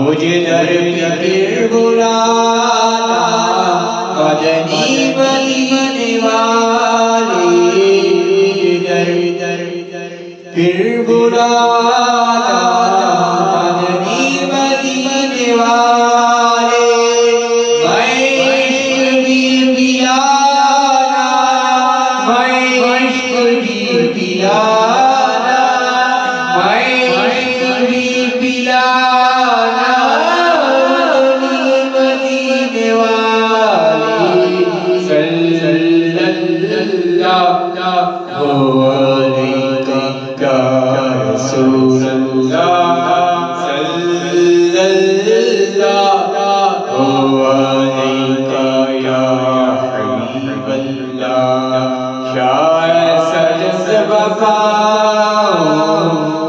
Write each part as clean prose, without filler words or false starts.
مجھے در پھر بلانا مدنی مدینے والے، در پھر بلانا مدنی مدینے والے، میں بھی پلانا، میں بھی پلانا، میں بھی پلانا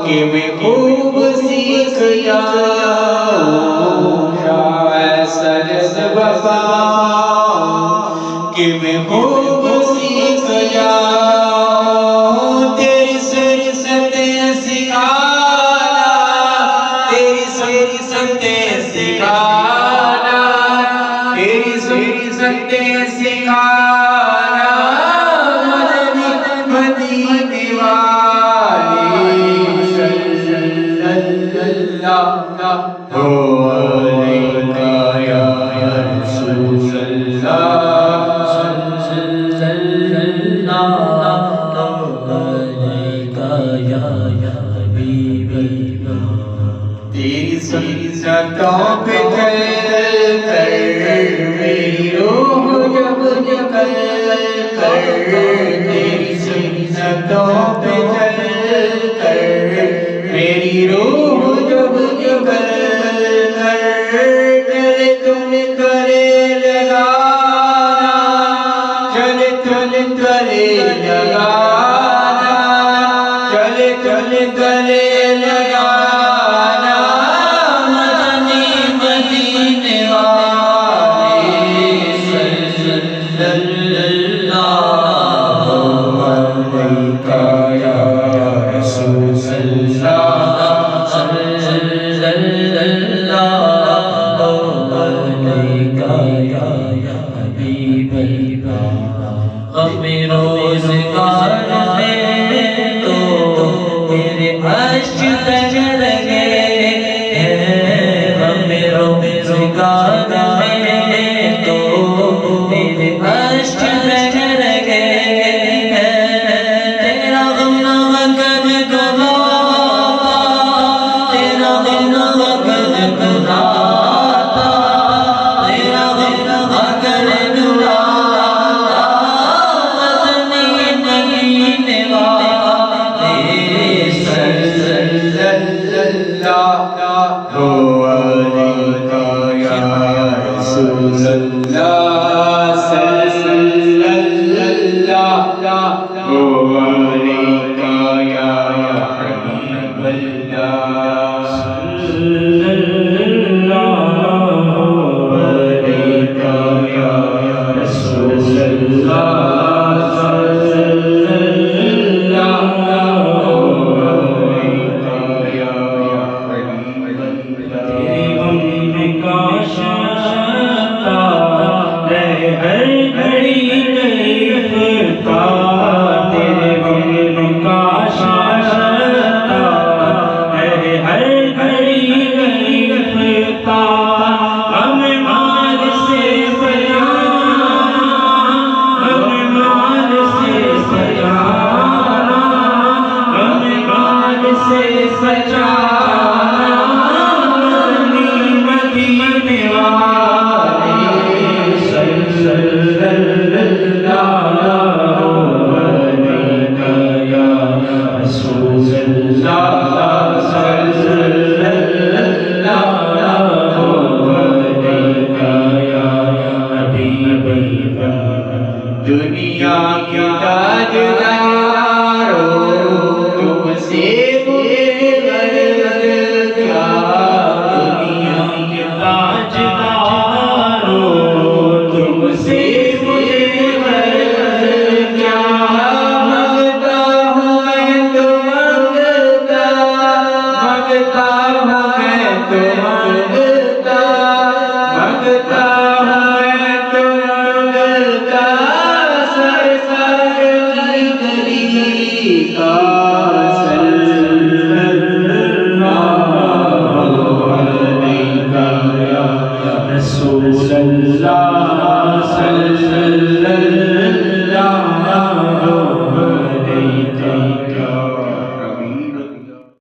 کہ میں خوب سیکھ جاؤں، ایسا جذبہ کہ میں خوب سیکھ جاؤں، تیری سنتیں سکھانا، تیری سنتیں سکھانا، تیری سنتیں سکھانا مدینے والے، تیری سنتوں پہ چل کر میری روح جب نکل کر، تیری سنتوں پہ چل کر میری روح جب نکل کر، چلے تم کرے لگانا، چلے تم کرے لگانا، چلے تم کرے لگانا مدینے والے، صلی اللہ علیہ یا رسول اللہ، صلی اللہ علیہ یا حبیب اللہ، غم روزگار میں تو تیرے عشق تجل گئے، غم روزگار میں تو تیرے عشق تجل گئے، تیرا غم وقت گزارتا، تیرا غم وقت گزارتا، تیرا غم وقت گزارتا مدینے والے، صلی اللہ علیہ یا رسول اللہ، صلی اللہ علیہ یا حبیب اللہ، صلی اللہ علیہ یا رسول اللہ، صلی اللہ علیہ یا حبیب اللہ۔ اللہ